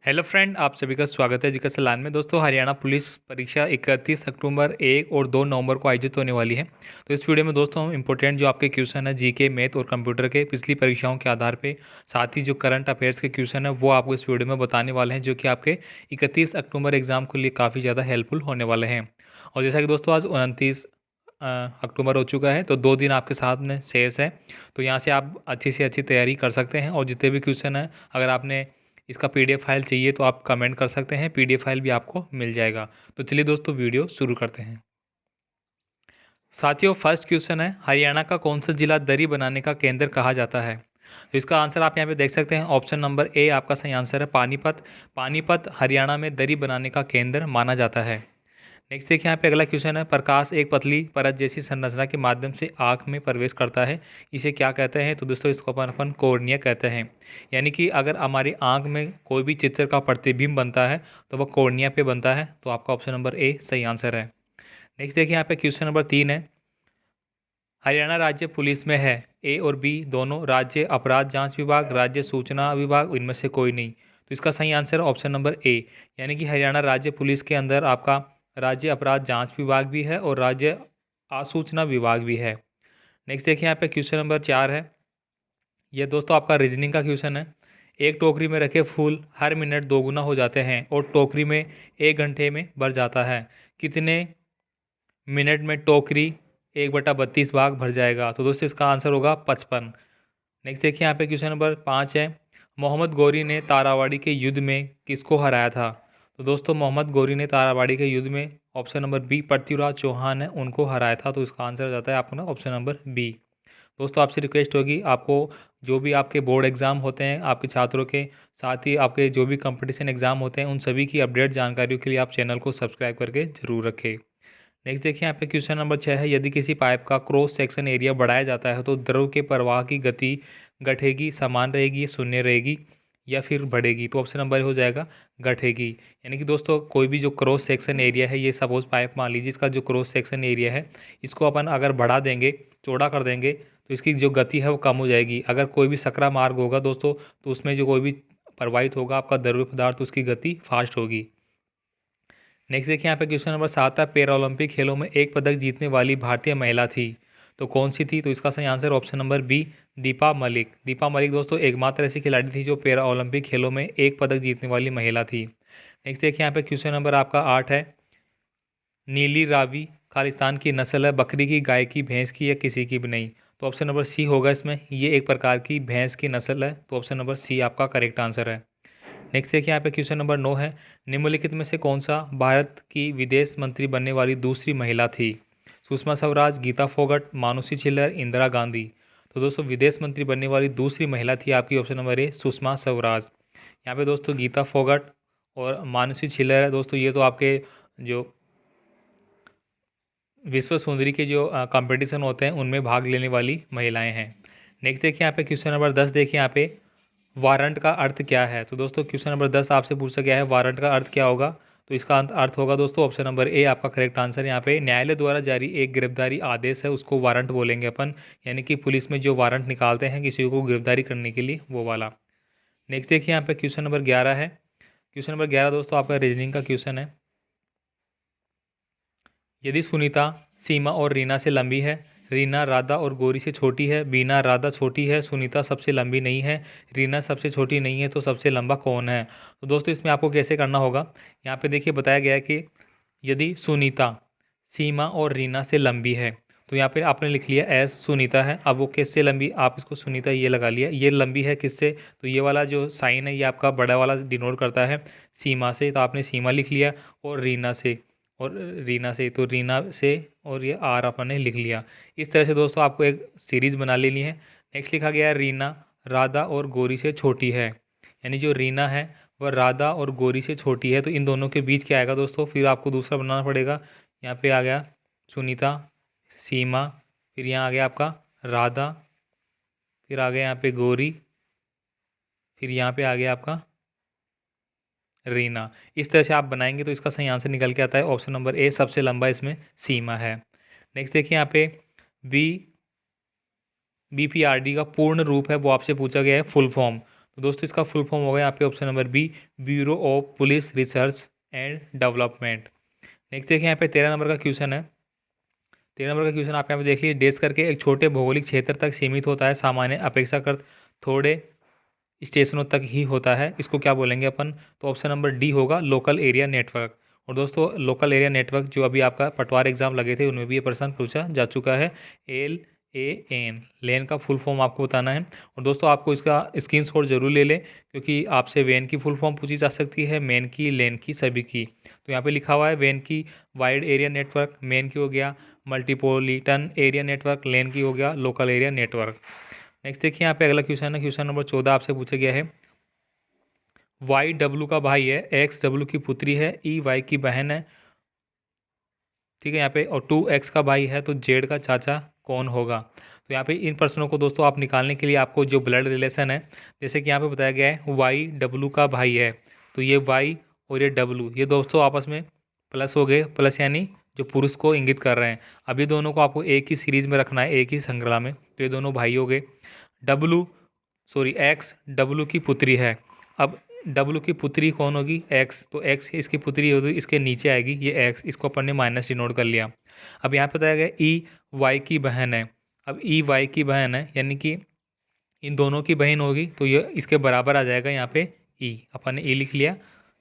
Hello friend, आप सभी का स्वागत है जीके सलान में। दोस्तों, हरियाणा पुलिस परीक्षा 31 अक्टूबर 1 और 2 नवंबर को आयोजित होने वाली है। तो इस वीडियो में दोस्तों हम इंपॉर्टेंट जो आपके क्वेश्चन है जीके, मैथ और कंप्यूटर के पिछली परीक्षाओं के आधार पे, साथ ही जो करंट अफेयर्स के क्वेश्चन है वो आपको इस वीडियो में बताने वाले हैं, जो कि आपके 31 अक्टूबर एग्जाम के लिए काफ़ी ज़्यादा हेल्पफुल होने वाले हैं। और जैसा कि दोस्तों आज 29 अक्टूबर हो चुका है, तो 2 दिन आपके साथ में शेष है। तो यहाँ से आप अच्छी से अच्छी तैयारी कर सकते हैं। और जितने भी क्वेश्चन हैं, अगर आपने इसका पीडीएफ फाइल चाहिए तो आप कमेंट कर सकते हैं, पीडीएफ फाइल भी आपको मिल जाएगा। तो चलिए दोस्तों, वीडियो शुरू करते हैं। साथियों, फर्स्ट क्वेश्चन है, हरियाणा का कौन सा जिला दरी बनाने का केंद्र कहा जाता है? तो इसका आंसर आप यहाँ पे देख सकते हैं। ऑप्शन नंबर ए आपका सही आंसर है, पानीपत। पानीपत हरियाणा में दरी बनाने का केंद्र माना जाता है। नेक्स्ट देखिए, यहाँ पे अगला क्वेश्चन है, प्रकाश एक पतली परत जैसी संरचना के माध्यम से आँख में प्रवेश करता है, इसे क्या कहते हैं? तो दोस्तों इसको अपन कॉर्निया कहते हैं। यानी कि अगर हमारी आँख में कोई भी चित्र का प्रतिबिंब बनता है तो वह कॉर्निया पे बनता है। तो आपका ऑप्शन नंबर ए सही आंसर है। नेक्स्ट देखिए, यहाँ पे क्वेश्चन नंबर 3 है, हरियाणा राज्य पुलिस में है ए और बी दोनों, राज्य अपराध जांच विभाग, राज्य सूचना विभाग, इनमें से कोई नहीं। तो इसका सही आंसर है ऑप्शन नंबर ए। यानी कि हरियाणा राज्य पुलिस के अंदर आपका राज्य अपराध जांच विभाग भी है और राज्य आसूचना विभाग भी है। नेक्स्ट देखिए, यहाँ पे क्वेश्चन नंबर 4 है, ये दोस्तों आपका रीजनिंग का क्वेश्चन है। एक टोकरी में रखे फूल हर मिनट दोगुना हो जाते हैं और टोकरी में 1 घंटे में भर जाता है। कितने मिनट में टोकरी 1/32 भाग भर जाएगा? तो दोस्तों इसका आंसर होगा 55। नेक्स्ट देखिए, यहाँ पे क्वेश्चन नंबर 5 है, मोहम्मद गौरी ने तारावाड़ी के युद्ध में किसको हराया था? तो दोस्तों मोहम्मद गौरी ने तारावाड़ी के युद्ध में option number B Prithviraj Chauhan है उनको हराया था। तो इसका आंसर हो जाता है आपका ना ऑप्शन नंबर बी। दोस्तों आपसे रिक्वेस्ट होगी, आपको जो भी आपके बोर्ड एग्ज़ाम होते हैं आपके छात्रों के, साथ ही आपके जो भी कंपटीशन एग्ज़ाम होते हैं, उन सभी की अपडेट जानकारियों के लिए आप चैनल को सब्सक्राइब करके जरूर रखें। नेक्स्ट देखिए, यहाँ पे क्वेश्चन नंबर 6 है, यदि किसी पाइप का क्रॉस सेक्शन एरिया बढ़ाया जाता है तो द्रव के प्रवाह की गति घटेगी, समान रहेगी, शून्य रहेगी या फिर बढ़ेगी? तो ऑप्शन नंबर हो जाएगा घटेगी। यानी कि दोस्तों कोई भी जो क्रॉस सेक्शन एरिया है, ये सपोज पाइप मान लीजिए, इसका जो क्रॉस सेक्शन एरिया है इसको अपन अगर बढ़ा देंगे, चौड़ा कर देंगे, तो इसकी जो गति है वो कम हो जाएगी। अगर कोई भी सकरा मार्ग होगा दोस्तों, तो उसमें जो कोई भी प्रवाहित होगा आपका द्रव्य पदार्थ, उसकी गति फास्ट होगी। नेक्स्ट देखिए, यहाँ पे क्वेश्चन नंबर 7 है, पैरा ओलंपिक खेलों में एक पदक जीतने वाली भारतीय महिला थी, तो कौन सी थी? तो इसका सही answer option number B Deepa Malik. Deepa Malik दोस्तों एकमात्र ऐसी खिलाड़ी थी जो पैरा ओलंपिक खेलों में एक पदक जीतने वाली महिला थी। नेक्स्ट देखिए, यहाँ पे क्वेश्चन नंबर आपका 8 है, नीली रावी खालिस्तान की नस्ल है, बकरी की, गाय की, भैंस की या किसी की भी नहीं? तो ऑप्शन नंबर सी होगा इसमें, ये एक प्रकार की भैंस की नस्ल है। तो ऑप्शन नंबर सी आपका करेक्ट आंसर है। नेक्स्ट देखिए, यहाँ पे क्वेश्चन नंबर 9 है, निम्नलिखित में से कौन सा भारत की विदेश मंत्री बनने वाली दूसरी महिला थी? सुषमा स्वराज, गीता फोगट, मानुषी छिल्लर, इंदिरा गांधी? तो दोस्तों विदेश मंत्री बनने वाली दूसरी महिला थी आपकी option number A Sushma Swaraj. यहाँ पे दोस्तों गीता फोगट और मानुषी छिल्लर है दोस्तों, ये तो आपके जो विश्व सुंदरी के जो कंपटीशन होते हैं उनमें भाग लेने वाली महिलाएं हैं। नेक्स्ट देखिए, यहाँ पे क्वेश्चन नंबर 10 देखिए, यहाँ पे वारंट का अर्थ क्या है? तो दोस्तों क्वेश्चन नंबर 10 आपसे पूछा गया है, वारंट का अर्थ क्या होगा? तो इसका अर्थ होगा दोस्तों ऑप्शन नंबर ए आपका करेक्ट आंसर। यहाँ पे न्यायालय द्वारा जारी एक गिरफ्तारी आदेश है, उसको वारंट बोलेंगे अपन। यानी कि पुलिस में जो वारंट निकालते हैं किसी को गिरफ्तारी करने के लिए, वो वाला। नेक्स्ट देखिए, यहाँ पे क्वेश्चन नंबर 11 है। क्वेश्चन नंबर 11 दोस्तों आपका रीजनिंग का क्वेश्चन है, यदि सुनीता सीमा और रीना से लंबी है, रीना राधा और गौरी से छोटी है, बीना राधा छोटी है, सुनीता सबसे लंबी नहीं है, रीना सबसे छोटी नहीं है, तो सबसे लंबा कौन है? तो दोस्तों इसमें आपको कैसे करना होगा, यहाँ पे देखिए बताया गया है कि यदि सुनीता सीमा और रीना से लंबी है, तो यहाँ पे आपने लिख लिया एस सुनीता है। अब वो किससे लंबी, आप इसको सुनीता ये लगा लिया, ये लंबी है किससे? तो ये वाला जो साइन है ये आपका बड़ा वाला डिनोट करता है सीमा से, तो आपने सीमा लिख लिया, और रीना से, और रीना से, तो रीना से, और ये आर अपन ने लिख लिया। इस तरह से दोस्तों आपको एक सीरीज़ बना लेनी है। नेक्स्ट लिखा गया है, रीना राधा और गौरी से छोटी है, यानी जो रीना है वह राधा और गौरी से छोटी है, तो इन दोनों के बीच क्या आएगा दोस्तों? फिर आपको दूसरा बनाना पड़ेगा। यहाँ पे आ गया सुनीता, सीमा, फिर यहाँ आ गया आपका राधा, फिर आ गया यहाँ पे गौरी, फिर यहाँ पे आ गया आपका रीना। इस तरह से आप बनाएंगे तो इसका सही आंसर निकल के आता है ऑप्शन नंबर ए, सबसे लंबा इसमें सीमा है। नेक्स्ट देखिए, यहाँ पे बी बीपीआरडी का पूर्ण रूप है, वो आपसे पूछा गया है फुल फॉर्म। तो दोस्तों इसका फुल फॉर्म होगा यहाँ पे option number B, bureau of police research and development. Next देखिए यहाँ पे 13 नंबर का क्वेश्चन है। 13 नंबर का क्वेश्चन आप यहाँ पे देख लीजिए, देश करके एक छोटे भौगोलिक क्षेत्र तक सीमित होता है, सामान्य अपेक्षाकृत थोड़े स्टेशनों तक ही होता है, इसको क्या बोलेंगे अपन? तो ऑप्शन नंबर डी होगा लोकल एरिया नेटवर्क। और दोस्तों लोकल एरिया नेटवर्क जो अभी आपका पटवार एग्जाम लगे थे उनमें भी ये प्रश्न पूछा जा चुका है। LAN, लेन का फुल फॉर्म आपको बताना है। और दोस्तों आपको इसका स्क्रीनशॉट जरूर ले लें, क्योंकि आपसे वैन की फुल फॉर्म पूछी जा सकती है, मेन की, लेन की, सभी की। तो यहाँ पे लिखा हुआ है वैन की वाइड एरिया नेटवर्क, मेन की हो गया मल्टीपोलिटन एरिया नेटवर्क, लेन की हो गया लोकल एरिया नेटवर्क। नेक्स्ट देखिए यहाँ पे अगला क्वेश्चन है, क्वेश्चन नंबर 14 आपसे पूछा गया है। वाई डब्लू का भाई है, एक्स डब्लू की पुत्री है, ई वाई की बहन है, ठीक है यहाँ पे, और 2x का भाई है, तो जेड का चाचा कौन होगा? तो यहाँ पे इन प्रश्नों को दोस्तों आप निकालने के लिए आपको जो ब्लड रिलेशन है, जैसे कि यहाँ पे बताया गया है वाई डब्लू का भाई है, तो ये वाई और ये डब्लू, ये दोस्तों आपस में प्लस हो गए, प्लस यानी जो पुरुष को इंगित कर रहे हैं। अभी दोनों को आपको एक ही सीरीज में रखना है, एक ही श्रृंखला में, तो ये दोनों भाई हो गए। डब्लू सॉरी एक्स डब्लू की पुत्री है। अब डब्लू की पुत्री कौन होगी? एक्स, तो एक्स इसकी पुत्री होगी, इसके नीचे आएगी ये एक्स, इसको अपन ने माइनस डिनोट कर लिया। अब यहाँ पे बताया गया ई वाई की बहन है। अब ई वाई की बहन है यानी कि इन दोनों की बहन होगी, तो ये इसके बराबर आ जाएगा यहाँ पे ई, अपन ने ई लिख लिया,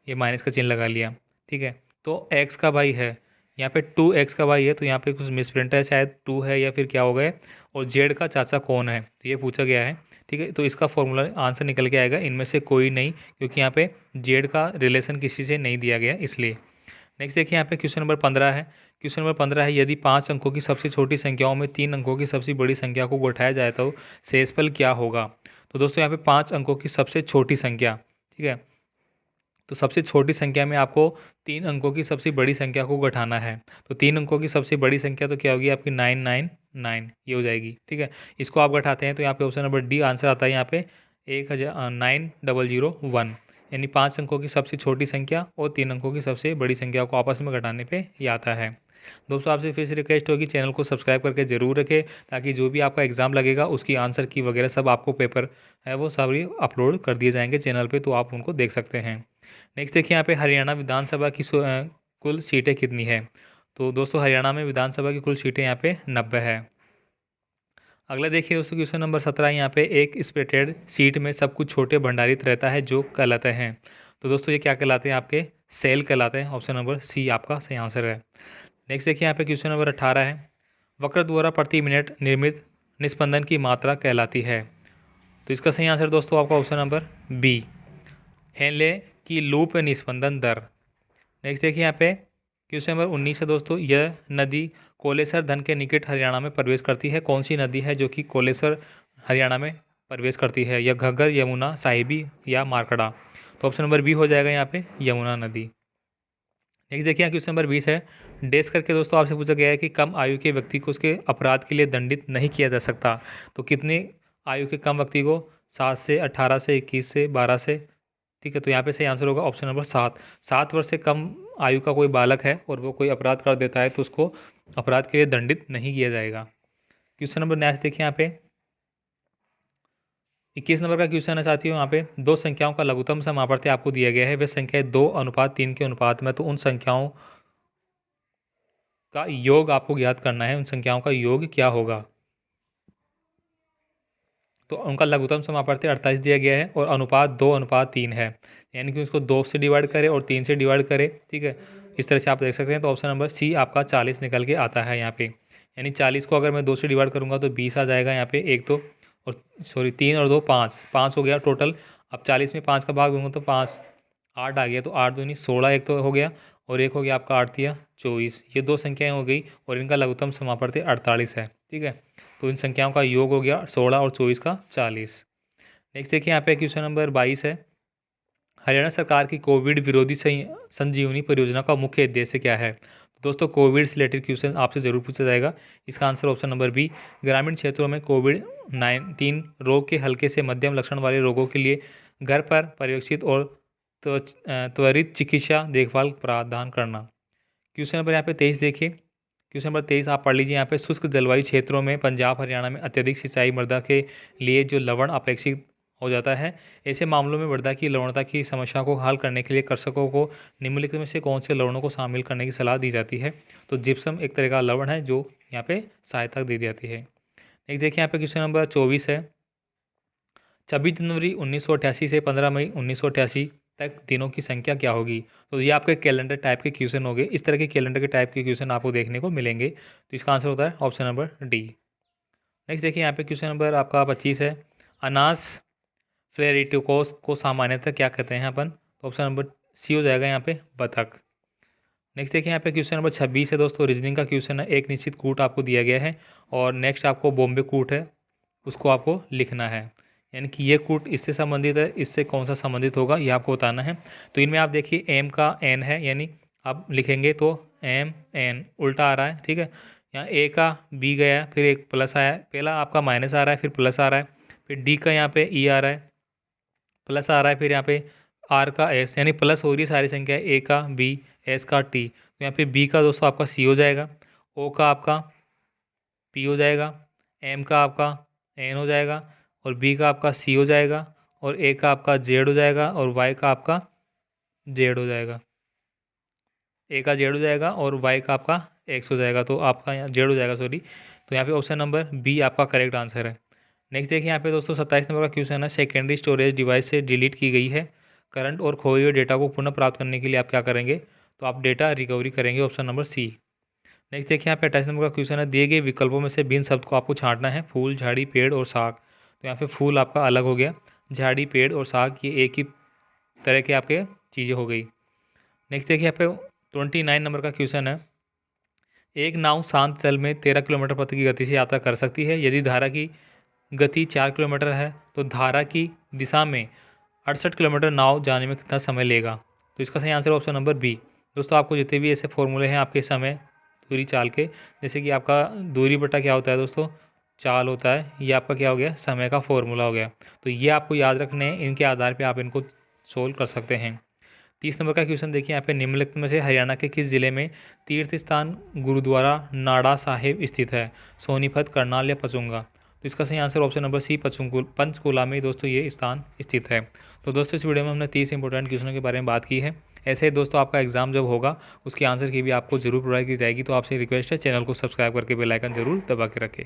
ये माइनस का चिन्ह लगा लिया, ठीक है। तो एक्स का भाई है, यहाँ पे 2x का भाई है, तो यहाँ पे कुछ मिसप्रिंट है, शायद 2 है या फिर क्या हो गया। और जेड का चाचा कौन है, तो ये पूछा गया है, ठीक है। तो इसका फॉर्मूला आंसर निकल के आएगा इनमें से कोई नहीं, क्योंकि यहाँ पे जेड का रिलेशन किसी से नहीं दिया गया इसलिए। नेक्स्ट देखिए यहाँ पे क्वेश्चन नंबर 15 है। क्वेश्चन नंबर 15 है, यदि 5 अंकों की सबसे छोटी संख्याओं में 3 अंकों की सबसे बड़ी संख्या को घटाया जाए तो शेषफल क्या होगा? तो दोस्तों यहाँ पे 5 अंकों की सबसे छोटी संख्या, ठीक है, तो सबसे छोटी संख्या में आपको 3 अंकों की सबसे बड़ी संख्या को घटाना है। तो 3 अंकों की सबसे बड़ी संख्या तो क्या होगी आपकी 999, ये हो जाएगी, ठीक है। इसको आप घटाते हैं तो यहाँ पे ऑप्शन नंबर डी आंसर आता है यहाँ पे 9001, यानी 5 अंकों की सबसे छोटी संख्या और 3 अंकों की सबसे बड़ी संख्या को आपस में घटाने पे ये आता है। दोस्तों आपसे फिर से रिक्वेस्ट होगी चैनल को सब्सक्राइब करके ज़रूर रखें, ताकि जो भी आपका एग्ज़ाम लगेगा उसकी आंसर की वगैरह सब आपको पेपर है वो सभी अपलोड कर दिए जाएंगे चैनल पे, तो आप उनको देख सकते हैं। नेक्स्ट देखिए यहाँ पे हरियाणा विधानसभा की कुल सीटें कितनी है? तो दोस्तों हरियाणा में विधानसभा की कुल सीटें यहाँ पे 90 है। अगला देखिए दोस्तों क्वेश्चन नंबर 17, यहाँ पे एक स्प्लिटेड सीट में सब कुछ छोटे भंडारित रहता है जो कहलाते हैं। तो दोस्तों ये क्या कहलाते हैं? आपके सेल कहलाते हैं। ऑप्शन नंबर सी आपका सही आंसर है। नेक्स्ट देखिए यहाँ पे क्वेश्चन नंबर 18 है, वक्र द्वारा प्रति मिनट निर्मित निस्पंदन की मात्रा कहलाती है। तो इसका सही आंसर दोस्तों आपका ऑप्शन नंबर बी, हेनले की लूप निस्पंदन दर। नेक्स्ट देखिए यहाँ पे क्वेश्चन नंबर 19 है दोस्तों, यह नदी कोलेसर धन के निकट हरियाणा में प्रवेश करती है, कौन सी नदी है जो कि कोलेसर हरियाणा में प्रवेश करती है? यह घग्गर, यमुना, साहिबी या मारकड़ा? तो ऑप्शन नंबर बी हो जाएगा यहाँ पे यमुना नदी। नेक्स्ट देखिए यहाँ क्वेश्चन नंबर 20 है, डेस करके दोस्तों आपसे पूछा गया है कि कम आयु के व्यक्ति को उसके अपराध के लिए दंडित नहीं किया जा सकता। तो कितने आयु के कम व्यक्ति को? 7 से 18 से 21 से 12 से, ठीक है। तो यहाँ पे सही आंसर होगा ऑप्शन नंबर 7। 7 वर्ष से कम आयु का कोई बालक है और वो कोई अपराध कर देता है तो उसको अपराध के लिए दंडित नहीं किया जाएगा। क्वेश्चन नंबर नेक्स्ट देखिए यहाँ पे 21 नंबर का क्वेश्चन है साथियों, यहाँ पे दो संख्याओं का लघुत्तम समापत्ति आपको दिया गया है, वे संख्याएं 2:3 के अनुपात में, तो उन संख्याओं का योग आपको ज्ञात करना है, उन संख्याओं का योग क्या होगा? तो उनका लघुत्तम समापत्ति 48 दिया गया है और अनुपात 2:3 है, यानी कि उसको 2 से डिवाइड करे और 3 से डिवाइड करे, ठीक है। इस तरह से आप देख सकते हैं। तो ऑप्शन नंबर सी आपका 40 निकल के आता है यहाँ पे, यानी 40 को अगर मैं 2 से डिवाइड करूँगा तो 20 आ जाएगा यहाँ पे, एक तो और सॉरी 3 और 2 5, 5 हो गया टोटल। अब 40 में 5 का भाग दूंगा तो 5 8 आ गया, तो 8 दूनी 16 एक तो हो गया, और एक हो गया आपका 8 तिया 24, ये दो संख्याएं हो गई और इनका लघुत्तम समापत्ति 48 है, ठीक है। तो इन संख्याओं का योग हो गया 16 और 24 का 40। नेक्स्ट देखिए यहाँ पे क्वेश्चन नंबर 22 है, हरियाणा सरकार की कोविड विरोधी संजीवनी परियोजना का मुख्य उद्देश्य क्या है? तो दोस्तों कोविड से रिलेटेड क्वेश्चन आपसे जरूर पूछा जाएगा। इसका आंसर ऑप्शन नंबर बी, ग्रामीण क्षेत्रों में कोविड-19 रोग के हल्के से मध्यम लक्षण वाले रोगों के लिए घर पर पर्यवेक्षित और त्वरित चिकित्सा देखभाल प्रदान करना। क्वेश्चन नंबर यहाँ पे 23 देखिए, क्वेश्चन नंबर 23 आप पढ़ लीजिए यहाँ पे, शुष्क जलवायु क्षेत्रों में पंजाब हरियाणा में अत्यधिक सिंचाई मृदा के लिए जो लवण अपेक्षित हो जाता है। ऐसे मामलों में मृदा की लवणता की समस्या को हल करने के लिए कृषकों को निम्नलिखित में से कौन से लवणों को शामिल करने की सलाह दी जाती है। तो जिप्सम एक तरह का लवण है जो यहाँ पे सहायता दी जाती है। नेक्स्ट देखिए यहाँ पे क्वेश्चन नंबर 24 है। 26 जनवरी 1988 से 15 मई 1988 तक दिनों की संख्या क्या होगी। तो ये आपके कैलेंडर टाइप के क्वेश्चन हो गए। इस तरह के कैलेंडर के टाइप के क्वेश्चन आपको देखने को मिलेंगे। तो इसका आंसर होता है ऑप्शन नंबर डी। नेक्स्ट देखिए यहाँ पे क्वेश्चन नंबर आपका 25 है। अनास फ्लेरिटिकोस को सामान्यतः क्या कहते हैं अपन। तो ऑप्शन नंबर सी हो जाएगा यहाँ पे बतख। नेक्स्ट देखिए यहाँ पे क्वेश्चन नंबर 26 है दोस्तों, रीजनिंग का क्वेश्चन है। एक निश्चित कूट आपको दिया गया है और नेक्स्ट आपको बॉम्बे कूट है, उसको आपको लिखना है। यानी कि ये कूट इससे संबंधित है, इससे कौन सा संबंधित होगा ये आपको बताना है। तो इनमें आप देखिए एम का एन है, यानी आप लिखेंगे तो एम एन उल्टा आ रहा है, ठीक है। यहाँ ए का बी गया, फिर एक प्लस आया, पहला आपका माइनस आ रहा है, फिर प्लस आ रहा है, फिर डी का यहाँ पे ई आ रहा है, प्लस आ रहा है, फिर यहाँ पे आर का एस, यानी प्लस हो रही है सारी संख्या, ए का बी, एस का टी। तो यहाँ पे बी का दोस्तों आपका सी हो जाएगा, ओ का आपका पी हो जाएगा, एम का आपका एन हो जाएगा, और बी का आपका सी हो जाएगा, और ए का आपका जेड हो जाएगा, और वाई का आपका जेड हो जाएगा। ए का जेड हो जाएगा और वाई का आपका एक्स हो जाएगा, तो आपका यहाँ जेड हो जाएगा, सॉरी। तो यहाँ पे ऑप्शन नंबर बी आपका करेक्ट आंसर है। नेक्स्ट देखिए यहाँ पे दोस्तों 27 नंबर का क्वेश्चन है। सेकेंडरी स्टोरेज डिवाइस से डिलीट की गई है करंट और खोए हुए डेटा को पुनः प्राप्त करने के लिए आप क्या करेंगे। तो आप डेटा रिकवरी करेंगे, ऑप्शन नंबर सी। नेक्स्ट देखिए यहाँ पे 28 नंबर का क्वेश्चन है। दिए गए विकल्पों में से भिन्न शब्द को आपको छांटना है। फूल, झाड़ी, पेड़ और साग। तो यहाँ पे फूल आपका अलग हो गया, झाड़ी, पेड़ और साग ये एक ही तरह के आपके चीज़ें हो गई। नेक्स्ट देखिए यहाँ पे 29 नंबर का क्वेश्चन है। एक नाव शांत जल में 13 किलोमीटर प्रति की गति से यात्रा कर सकती है। यदि धारा की गति 4 किलोमीटर है तो धारा की दिशा में 68 किलोमीटर नाव जाने में कितना समय लेगा। तो इसका सही आंसर ऑप्शन नंबर बी। दोस्तों आपको जितने भी ऐसे फॉर्मूले हैं आपके समय दूरी चाल के, जैसे कि आपका दूरी बटा क्या होता है दोस्तों, चाल होता है, ये आपका क्या हो गया, समय का फॉर्मूला हो गया। तो ये आपको याद रखने हैं, इनके आधार पर आप इनको सोल्व कर सकते हैं। 30 नंबर का क्वेश्चन देखिए यहाँ पे। निम्नलिखित में से हरियाणा के किस जिले में तीर्थ स्थान गुरुद्वारा नाड़ा साहिब स्थित है। सोनीपत, करनाल या पचुंगा। तो इसका सही answer option number C Panchkula में दोस्तों ये स्थान स्थित है। तो दोस्तों इस वीडियो में हमने 30 इंपॉर्टेंट क्वेश्चनों के बारे में बात की है। ऐसे ही दोस्तों आपका एग्जाम जब होगा उसके आंसर की भी आपको जरूर प्रोवाइड की जाएगी। तो आपसे रिक्वेस्ट है चैनल को सब्सक्राइब करके बेल आइकन जरूर दबा के रखें।